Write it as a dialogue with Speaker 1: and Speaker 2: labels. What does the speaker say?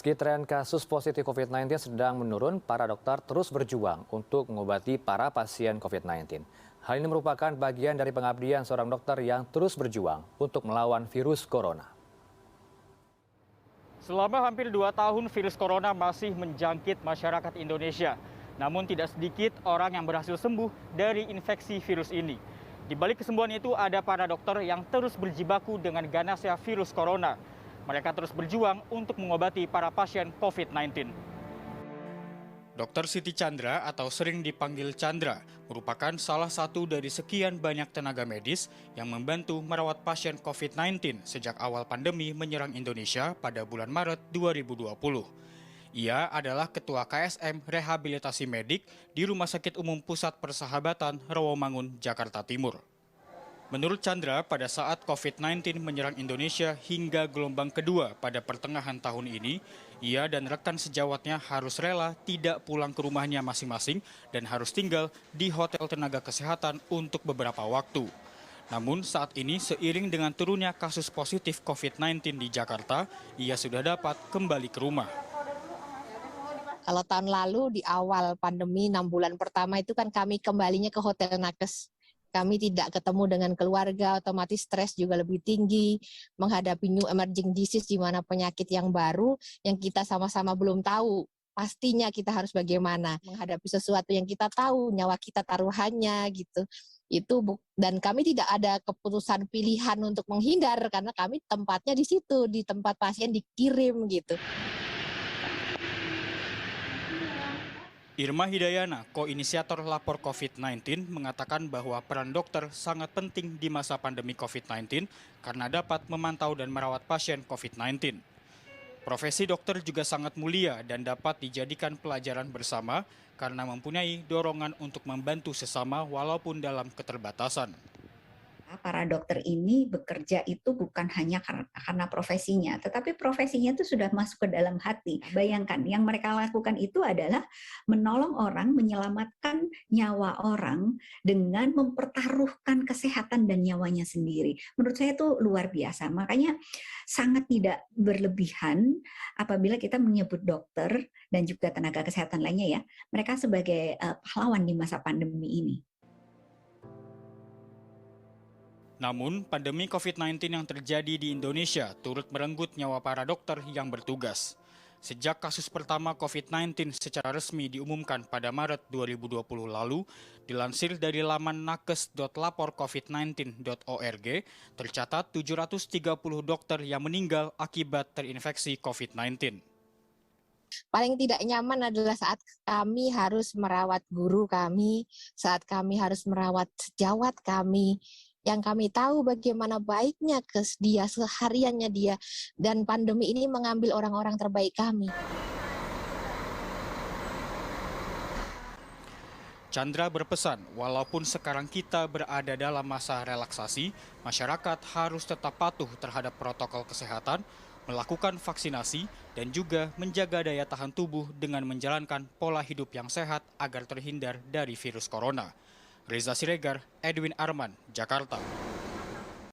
Speaker 1: Meski tren kasus positif COVID-19 sedang menurun, para dokter terus berjuang untuk mengobati para pasien COVID-19. Hal ini merupakan bagian dari pengabdian seorang dokter yang terus berjuang untuk melawan virus corona.
Speaker 2: Selama hampir 2 tahun virus corona masih menjangkit masyarakat Indonesia. Namun tidak sedikit orang yang berhasil sembuh dari infeksi virus ini. Di balik kesembuhan itu ada para dokter yang terus berjibaku dengan ganasnya virus corona. Mereka terus berjuang untuk mengobati para pasien COVID-19. Dr. Siti Chandra atau sering dipanggil Chandra merupakan salah satu dari sekian banyak tenaga medis yang membantu merawat pasien COVID-19 sejak awal pandemi menyerang Indonesia pada bulan Maret 2020. Ia adalah Ketua KSM Rehabilitasi Medik di Rumah Sakit Umum Pusat Persahabatan Rawamangun, Jakarta Timur. Menurut Chandra, pada saat COVID-19 menyerang Indonesia hingga gelombang kedua pada pertengahan tahun ini, ia dan rekan sejawatnya harus rela tidak pulang ke rumahnya masing-masing dan harus tinggal di hotel tenaga kesehatan untuk beberapa waktu. Namun saat ini seiring dengan turunnya kasus positif COVID-19 di Jakarta, ia sudah dapat kembali ke rumah.
Speaker 3: Kalau tahun lalu di awal pandemi 6 bulan pertama itu kan kami kembalinya ke hotel nakes. Kami tidak ketemu dengan keluarga, otomatis stres juga lebih tinggi, menghadapi new emerging disease di mana penyakit yang baru yang kita sama-sama belum tahu. Pastinya kita harus bagaimana menghadapi sesuatu yang kita tahu, nyawa kita taruhannya gitu. Dan kami tidak ada keputusan pilihan untuk menghindar karena kami tempatnya di situ, di tempat pasien dikirim gitu.
Speaker 2: Irma Hidayana, koinisiator lapor COVID-19, mengatakan bahwa peran dokter sangat penting di masa pandemi COVID-19 karena dapat memantau dan merawat pasien COVID-19. Profesi dokter juga sangat mulia dan dapat dijadikan pelajaran bersama karena mempunyai dorongan untuk membantu sesama walaupun dalam keterbatasan.
Speaker 4: Para dokter ini bekerja itu bukan hanya karena profesinya, tetapi profesinya itu sudah masuk ke dalam hati. Bayangkan, yang mereka lakukan itu adalah menolong orang, menyelamatkan nyawa orang dengan mempertaruhkan kesehatan dan nyawanya sendiri. Menurut saya itu luar biasa. Makanya sangat tidak berlebihan apabila kita menyebut dokter dan juga tenaga kesehatan lainnya ya, mereka sebagai pahlawan di masa pandemi ini.
Speaker 2: Namun, pandemi COVID-19 yang terjadi di Indonesia turut merenggut nyawa para dokter yang bertugas. Sejak kasus pertama COVID-19 secara resmi diumumkan pada Maret 2020 lalu, dilansir dari laman nakes.laporcovid19.org, tercatat 730 dokter yang meninggal akibat terinfeksi COVID-19.
Speaker 3: Paling tidak nyaman adalah saat kami harus merawat guru kami, saat kami harus merawat sejawat kami, yang kami tahu bagaimana baiknya dia, sehariannya dia, dan pandemi ini mengambil orang-orang terbaik kami.
Speaker 2: Chandra berpesan, walaupun sekarang kita berada dalam masa relaksasi, masyarakat harus tetap patuh terhadap protokol kesehatan, melakukan vaksinasi, dan juga menjaga daya tahan tubuh dengan menjalankan pola hidup yang sehat agar terhindar dari virus corona. Reza Siregar, Edwin Arman, Jakarta.